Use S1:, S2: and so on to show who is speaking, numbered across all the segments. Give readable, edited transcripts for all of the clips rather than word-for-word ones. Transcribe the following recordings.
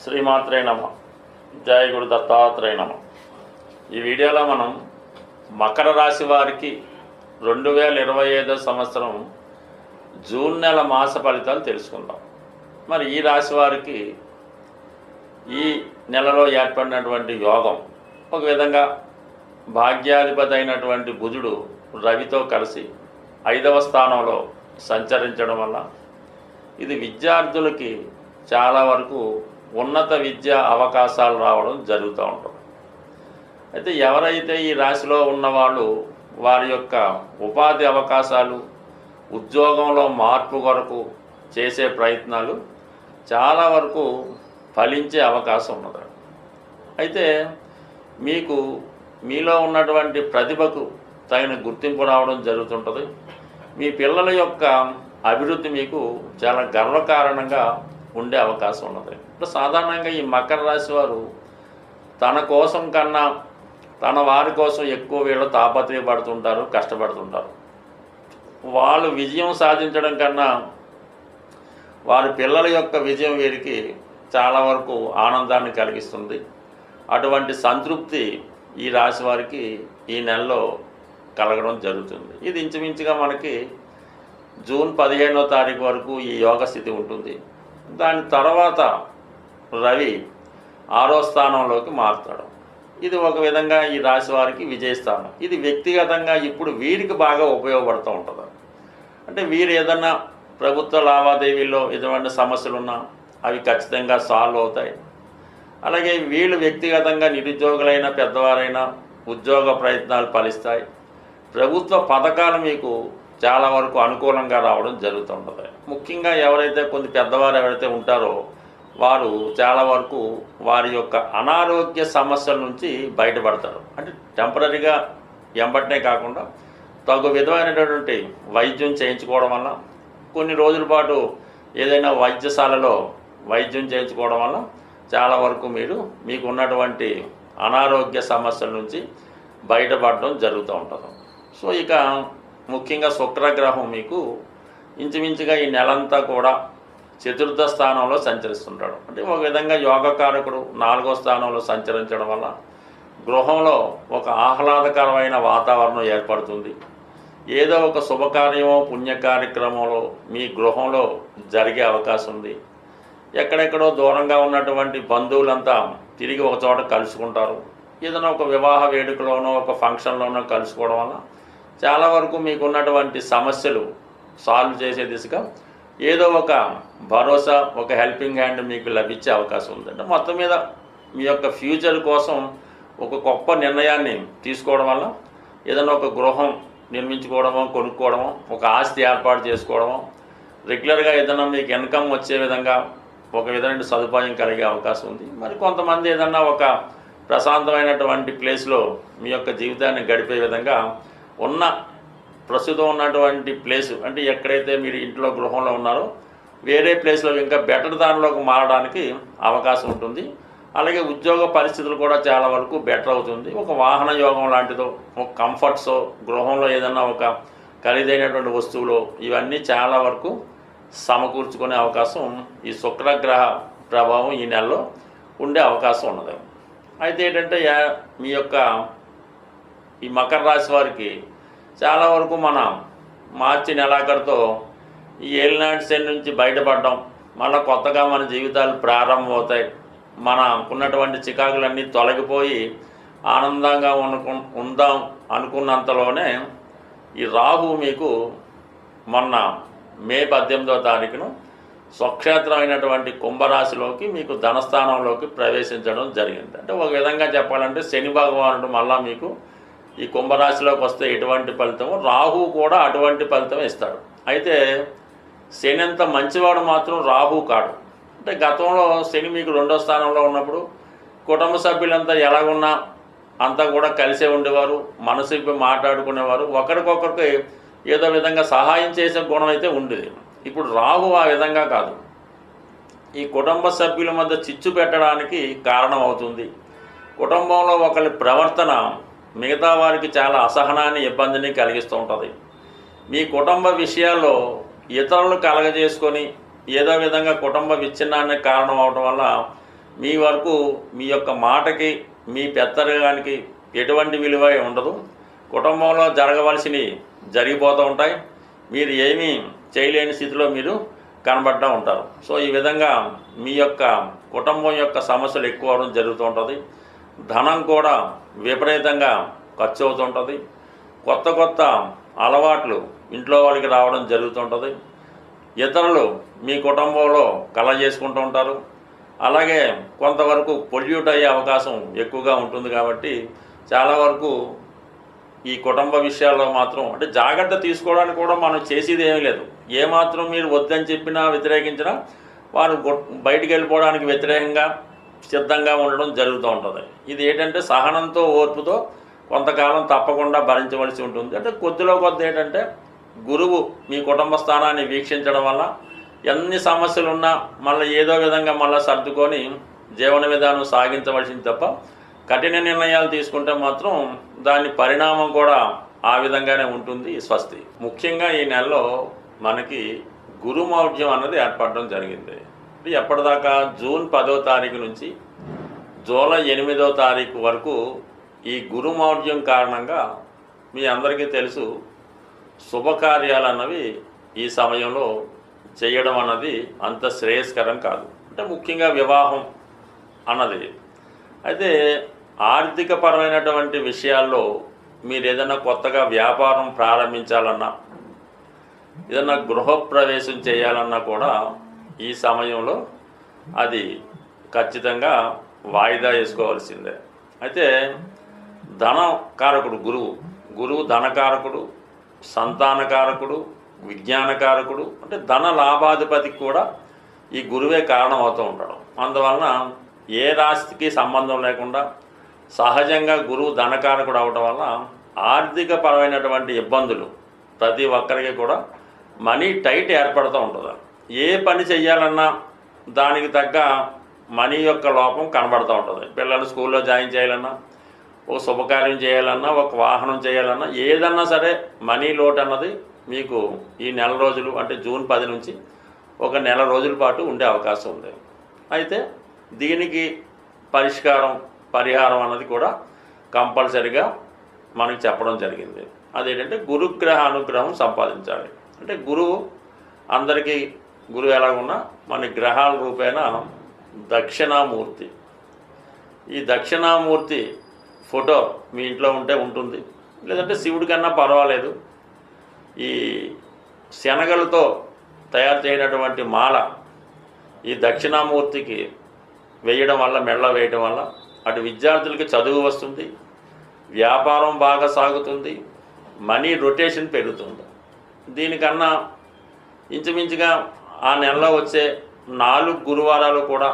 S1: శ్రీమాత్రే నమ. జయ గురు దత్తాత్రేయ నమ. ఈ వీడియోలో మనం మకర రాశి వారికి 2025 సంవత్సరం జూన్ నెల మాస ఫలితాలు తెలుసుకుందాం. మరి ఈ రాశి వారికి ఈ నెలలో ఏర్పడినటువంటి యోగం ఒక విధంగా భాగ్యాధిపతి అయినటువంటి బుధుడు రవితో కలిసి 5వ స్థానంలో సంచరించడం వల్ల ఇది విద్యార్థులకి చాలా వరకు ఉన్నత విద్యా అవకాశాలు రావడం జరుగుతూ ఉంటుంది. అయితే ఎవరైతే ఈ రాశిలో ఉన్నవాళ్ళు వారి యొక్క ఉపాధి అవకాశాలు, ఉద్యోగంలో మార్పు కొరకు చేసే ప్రయత్నాలు చాలా వరకు ఫలించే అవకాశం ఉన్నది. అయితే మీలో ఉన్నటువంటి ప్రతిభకు తగిన గుర్తింపు రావడం జరుగుతుంటుంది. మీ పిల్లల యొక్క అభివృద్ధి మీకు చాలా గర్వకారణంగా ఉండే అవకాశం ఉన్నది. ఇప్పుడు సాధారణంగా ఈ మకర రాశి వారు తన కోసం కన్నా తన వారి కోసం ఎక్కువ వీళ్ళు తాపత్రయపడుతుంటారు, కష్టపడుతుంటారు. వాళ్ళు విజయం సాధించడం కన్నా వారి పిల్లల యొక్క విజయం వీరికి చాలా వరకు ఆనందాన్ని కలిగిస్తుంది. అటువంటి సంతృప్తి ఈ రాశి వారికి ఈ నెలలో కలగడం జరుగుతుంది. ఇది ఇంచుమించుగా మనకి జూన్ 15వ తారీఖు వరకు ఈ యోగ స్థితి ఉంటుంది. దాని తర్వాత రవి 6వ స్థానంలోకి మారుతాడు. ఇది ఒక విధంగా ఈ రాశి వారికి విజయస్థానం. ఇది వ్యక్తిగతంగా ఇప్పుడు వీరికి బాగా ఉపయోగపడుతూ ఉంటుంది. అంటే వీరు ఏదన్నా ప్రభుత్వ లావాదేవీల్లో ఎటువంటి సమస్యలున్నా అవి ఖచ్చితంగా సాల్వ్ అవుతాయి. అలాగే వీళ్ళు వ్యక్తిగతంగా నిరుద్యోగులైన పెద్దవారైనా ఉద్యోగ ప్రయత్నాలు ఫలిస్తాయి. ప్రభుత్వ పథకాలు మీకు చాలా వరకు అనుకూలంగా రావడం జరుగుతుంటుంది. ముఖ్యంగా ఎవరైతే కొన్ని పెద్దవారు ఎవరైతే ఉంటారో వారు చాలా వరకు వారి యొక్క అనారోగ్య సమస్యల నుంచి బయటపడతారు. అంటే టెంపరీగా ఎంబటనే కాకుండా తగు విధమైనటువంటి వైద్యం చేయించుకోవడం వల్ల, కొన్ని రోజుల పాటు ఏదైనా వైద్యశాలలో వైద్యం చేయించుకోవడం వల్ల చాలా వరకు మీకు ఉన్నటువంటి అనారోగ్య సమస్యల నుంచి బయటపడడం జరుగుతూ ఉంటుంది. సో ఇక ముఖ్యంగా శుక్రగ్రహం మీకు ఇంచుమించుగా ఈ నెలంతా కూడా 4వ స్థానంలో సంచరిస్తుంటాడు. అంటే ఒక విధంగా యోగకారకుడు 4వ స్థానంలో సంచరించడం వల్ల గృహంలో ఒక ఆహ్లాదకరమైన వాతావరణం ఏర్పడుతుంది. ఏదో ఒక శుభకార్యమో పుణ్య కార్యక్రమంలో మీ గృహంలో జరిగే అవకాశం ఉంది. ఎక్కడెక్కడో దూరంగా ఉన్నటువంటి బంధువులంతా తిరిగి ఒక చోట కలుసుకుంటారు. ఏదైనా ఒక వివాహ వేడుకలోనో ఒక ఫంక్షన్లోనో కలుసుకోవడం వల్ల చాలా వరకు మీకు ఉన్నటువంటి సమస్యలు సాల్వ్ చేసే దిశగా ఏదో ఒక భరోసా, ఒక హెల్పింగ్ హ్యాండ్ మీకు లభించే అవకాశం ఉంది. అంటే మొత్తం మీద మీ యొక్క ఫ్యూచర్ కోసం ఒక గొప్ప నిర్ణయాన్ని తీసుకోవడం వల్ల ఏదైనా ఒక గృహం నిర్మించుకోవడమో, కొనుక్కోవడమో, ఒక ఆస్తి ఏర్పాటు చేసుకోవడమో, రెగ్యులర్గా ఏదైనా మీకు ఇన్కమ్ వచ్చే విధంగా ఒక విధమైన సదుపాయం కలిగే అవకాశం ఉంది. మరి కొంతమంది ఏదన్నా ఒక ప్రశాంతమైనటువంటి ప్లేస్లో మీ యొక్క జీవితాన్ని గడిపే విధంగా ప్రస్తుతం ఉన్నటువంటి ప్లేసు, అంటే ఎక్కడైతే మీరు ఇంట్లో గృహంలో ఉన్నారో వేరే ప్లేస్లో ఇంకా బెటర్ దానిలోకి మారడానికి అవకాశం ఉంటుంది. అలాగే ఉద్యోగ పరిస్థితులు కూడా చాలా వరకు బెటర్ అవుతుంది. ఒక వాహన యోగం లాంటిదో, ఒక కంఫర్ట్సో, గృహంలో ఏదన్నా ఒక ఖరీదైనటువంటి వస్తువులు, ఇవన్నీ చాలా వరకు సమకూర్చుకునే అవకాశం ఈ శుక్రగ్రహ ప్రభావం ఈ నెలలో ఉండే అవకాశం ఉన్నది. అయితే ఏంటంటే మీ యొక్క ఈ మకర రాశి వారికి చాలా వరకు మన మార్చి నెలాఖరుతో ఈ ఏలినాటి శని నుంచి బయటపడడం, మళ్ళీ కొత్తగా మన జీవితాలు ప్రారంభమవుతాయి. మనకున్నటువంటి చికాకులన్నీ తొలగిపోయి ఆనందంగా ఉందాం అనుకున్నంతలోనే ఈ రాహు మీకు మొన్న మే 18వ తారీఖున స్వక్షేత్రమైనటువంటి కుంభరాశిలోకి మీకు ధనస్థానంలోకి ప్రవేశించడం జరిగింది. అంటే ఒక విధంగా చెప్పాలంటే శని భగవానుడు మళ్ళా మీకు ఈ కుంభరాశిలోకి వస్తే ఎటువంటి ఫలితమో రాహు కూడా అటువంటి ఫలితం ఇస్తాడు. అయితే శని అంత మంచివాడు మాత్రం రాహు కాడు. అంటే గతంలో శని మీకు 2వ స్థానంలో ఉన్నప్పుడు కుటుంబ సభ్యులంతా ఎలాగున్నా అంతా కూడా కలిసే ఉండేవారు, మనసు ఇప్పి మాట్లాడుకునేవారు, ఒకరికొకరికి ఏదో విధంగా సహాయం చేసే గుణం అయితే ఉండేది. ఇప్పుడు రాహు ఆ విధంగా కాదు. ఈ కుటుంబ సభ్యుల మధ్య చిచ్చు పెట్టడానికి కారణం అవుతుంది. కుటుంబంలో ఒకరి ప్రవర్తన మిగతా వారికి చాలా అసహనాన్ని, ఇబ్బందిని కలిగిస్తూ ఉంటుంది. మీ కుటుంబ విషయాల్లో ఇతరులు కలగజేసుకొని ఏదో విధంగా కుటుంబ విచ్ఛిన్నానికి కారణం అవడం వల్ల మీ వరకు మీ యొక్క మాటకి మీ పెత్తరిగానికి ఎటువంటి విలువ ఉండదు. కుటుంబంలో జరగవలసినవి జరిగిపోతూ ఉంటాయి. మీరు ఏమీ చేయలేని స్థితిలో మీరు కనబడటం ఉంటారు. సో ఈ విధంగా మీ యొక్క కుటుంబం యొక్క సమస్యలు ఎక్కువ అవడం జరుగుతూ ఉంటుంది. ధనం కూడా విపరీతంగా ఖర్చు అవుతుంటుంది. కొత్త కొత్త అలవాట్లు ఇంట్లో వాళ్ళకి రావడం జరుగుతుంటుంది. ఇతరులు మీ కుటుంబంలో కలగ చేసుకుంటూ ఉంటారు. అలాగే కొంతవరకు పొల్యూట్ అయ్యే అవకాశం ఎక్కువగా ఉంటుంది. కాబట్టి చాలా వరకు ఈ కుటుంబ విషయాల్లో మాత్రం అంటే జాగ్రత్త తీసుకోవడానికి కూడా మనం చేసేది ఏమీ లేదు. ఏమాత్రం మీరు వద్దని చెప్పినా వ్యతిరేకించినా వారు బయటికి వెళ్ళిపోవడానికి వ్యతిరేకంగా సిద్ధంగా ఉండడం జరుగుతూ ఉంటుంది. ఇది ఏంటంటే సహనంతో ఓర్పుతో కొంతకాలం తప్పకుండా భరించవలసి ఉంటుంది. అంటే కొద్దిలో కొద్ది ఏంటంటే గురువు మీ కుటుంబ స్థానాన్ని వీక్షించడం వల్ల ఎన్ని సమస్యలున్నా మళ్ళీ ఏదో విధంగా మళ్ళీ సర్దుకొని జీవన విధానం సాగించవలసింది తప్ప కఠిన నిర్ణయాలు తీసుకుంటే మాత్రం దాని పరిణామం కూడా ఆ విధంగానే ఉంటుంది. స్వస్తి. ముఖ్యంగా ఈ నెలలో మనకి గురుమౌఢ్యం అన్నది ఏర్పడడం జరిగింది. ఎప్పటిదాకా జూన్ 10వ తారీఖు నుంచి జూలై 8వ తారీఖు వరకు ఈ గురుమౌఢ్యం కారణంగా మీ అందరికీ తెలుసు శుభకార్యాలు అన్నవి ఈ సమయంలో చేయడం అన్నది అంత శ్రేయస్కరం కాదు. అంటే ముఖ్యంగా వివాహం అన్నది. అయితే ఆర్థికపరమైనటువంటి విషయాల్లో మీరు ఏదైనా కొత్తగా వ్యాపారం ప్రారంభించాలన్నా ఏదైనా గృహప్రవేశం చేయాలన్నా కూడా ఈ సమయంలో అది ఖచ్చితంగా వాయిదా వేసుకోవాల్సిందే. అయితే ధనకారకుడు గురువు ధనకారకుడు, సంతానకారకుడు, విజ్ఞానకారకుడు. అంటే ధన లాభాధిపతికి కూడా ఈ గురువే కారణం అవుతూ ఉంటాడు. అందువలన ఏ రాశికి సంబంధం లేకుండా సహజంగా గురువు ధనకారకుడు అవటం వల్ల ఆర్థికపరమైనటువంటి ఇబ్బందులు ప్రతి ఒక్కరికి కూడా మనీ టైట్ ఏర్పడుతూ ఉంటుంది. ఏ పని చెయ్యాలన్నా దానికి తగ్గ మనీ యొక్క లోపం కనబడుతూ ఉంటుంది. పిల్లలు స్కూల్లో జాయిన్ చేయాలన్నా, ఒక శుభకార్యం చేయాలన్నా, ఒక వాహనం చేయాలన్నా, ఏదన్నా సరే మనీ లోటు అన్నది మీకు ఈ నెల రోజులు అంటే జూన్ 10 నుంచి ఒక నెల రోజుల పాటు ఉండే అవకాశం ఉంది. అయితే దీనికి పరిహారం అన్నది కూడా కంపల్సరిగా మనకి చెప్పడం జరిగింది. అదేంటంటే గురుగ్రహ అనుగ్రహం సంపాదించాలి. అంటే అందరికీ గురువు ఎలాగున్నా మన గ్రహాల రూపేణ దక్షిణామూర్తి. ఈ దక్షిణామూర్తి ఫోటో మీ ఇంట్లో ఉంటే ఉంటుంది, లేదంటే శివుడి కన్నా పర్వాలేదు. ఈ శనగలతో తయారు చేయనటువంటి మాల ఈ దక్షిణామూర్తికి వేయడం వల్ల, మెళ్ళ వేయడం వల్ల అటు విద్యార్థులకి చదువు వస్తుంది, వ్యాపారం బాగా సాగుతుంది, మనీ రొటేషన్ పెరుగుతుంది. దీనికన్నా ఇంచుమించుగా ఆ నెలలో వచ్చే 4 గురువారాలు కూడా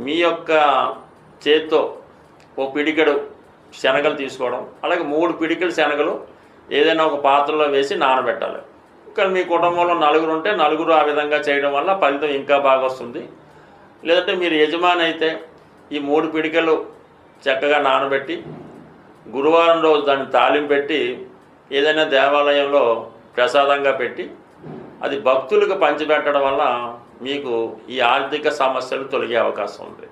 S1: మీ యొక్క చేత్తో ఓ పిడికెడు శనగలు తీసుకోవడం, అలాగే 3 పిడికెడు శనగలు ఏదైనా ఒక పాత్రలో వేసి నానబెట్టాలి. ఇక్కడ మీ కుటుంబంలో 4 ఉంటే 4 ఆ విధంగా చేయడం వల్ల ఫలితం ఇంకా బాగా వస్తుంది. లేదంటే మీరు యజమాని అయితే ఈ 3 పిడికెలు చక్కగా నానబెట్టి గురువారం రోజు దాన్ని తాలింపు పెట్టి ఏదైనా దేవాలయంలో ప్రసాదంగా పెట్టి అది భక్తులకు పంచిపెట్టడం వల్ల మీకు ఈ ఆర్థిక సమస్యలు తొలగే అవకాశం ఉంది.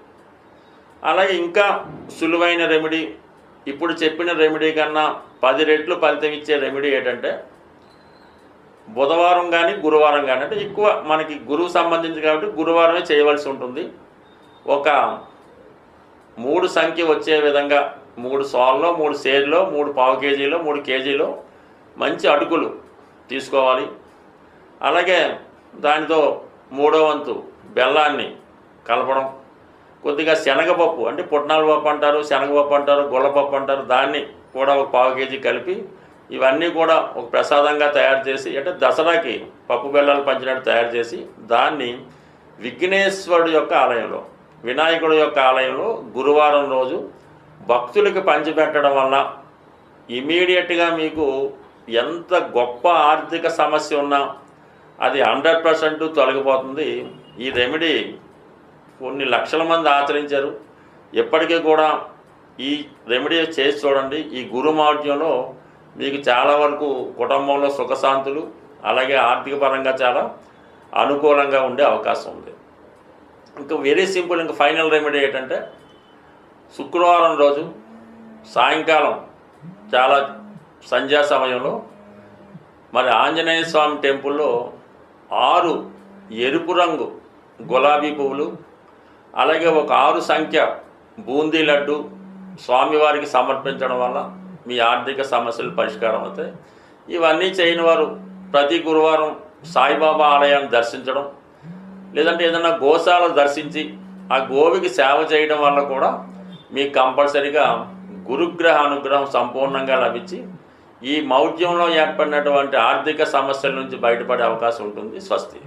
S1: అలాగే ఇంకా సులువైన రెమెడీ, ఇప్పుడు చెప్పిన రెమెడీ కన్నా 10 రెట్లు ఫలితం ఇచ్చే రెమెడీ ఏంటంటే బుధవారం కానీ గురువారం కానీ, అంటే ఎక్కువ మనకి గురువు సంబంధించి కాబట్టి గురువారమే చేయవలసి ఉంటుంది. ఒక 3 సంఖ్య వచ్చే విధంగా 3 సోల్లో, 3 సేర్లో, 3 పావు కేజీలో, 3 కేజీలో మంచి అటుకులు తీసుకోవాలి. అలాగే దానితో 3వ వంతు బెల్లాన్ని కలపడం, కొద్దిగా శనగపప్పు అంటే పుట్నాల పప్పు అంటారు, శనగపప్పు అంటారు, గుల్లపప్పు అంటారు, దాన్ని కూడా ఒక పావు కేజీ కలిపి ఇవన్నీ కూడా ఒక ప్రసాదంగా తయారు చేసి, అంటే దసరాకి పప్పు బెల్లాలు పంచినట్టు తయారు చేసి దాన్ని విఘ్నేశ్వరుడు యొక్క ఆలయంలో, వినాయకుడు యొక్క ఆలయంలో గురువారం రోజు భక్తులకి పంచిపెట్టడం వల్ల ఇమీడియట్గా మీకు ఎంత గొప్ప ఆర్థిక సమస్య ఉన్నా అది 100% తొలగిపోతుంది. ఈ రెమెడీ కొన్ని లక్షల మంది ఆచరించారు. ఎప్పటికీ కూడా ఈ రెమెడీ చేసి చూడండి. ఈ గురుమౌఢ్యంలో మీకు చాలా వరకు కుటుంబంలో సుఖశాంతులు, అలాగే ఆర్థిక పరంగా చాలా అనుకూలంగా ఉండే అవకాశం ఉంది. ఇంకా వెరీ సింపుల్. ఇంకా ఫైనల్ రెమెడీ ఏంటంటే శుక్రవారం రోజు సాయంకాలం చాలా సంధ్యా సమయంలో మరి ఆంజనేయ స్వామి టెంపుల్లో 6 ఎరుపు రంగు గులాబీ పువ్వులు, అలాగే ఒక 6 సంఖ్య బూందీ లడ్డు స్వామివారికి సమర్పించడం వల్ల మీ ఆర్థిక సమస్యలు పరిష్కారం అవుతాయి. ఇవన్నీ చేయని వారు ప్రతి గురువారం సాయిబాబా ఆలయాన్ని దర్శించడం, లేదంటే ఏదైనా గోశాల దర్శించి ఆ గోవికి సేవ చేయడం వల్ల కూడా మీకు కంపల్సరీగా గురుగ్రహ అనుగ్రహం సంపూర్ణంగా లభించి ఈ మౌఢ్యంలో ఏర్పడినటువంటి ఆర్థిక సమస్యల నుంచి బయటపడే అవకాశం ఉంటుంది. స్వస్తి.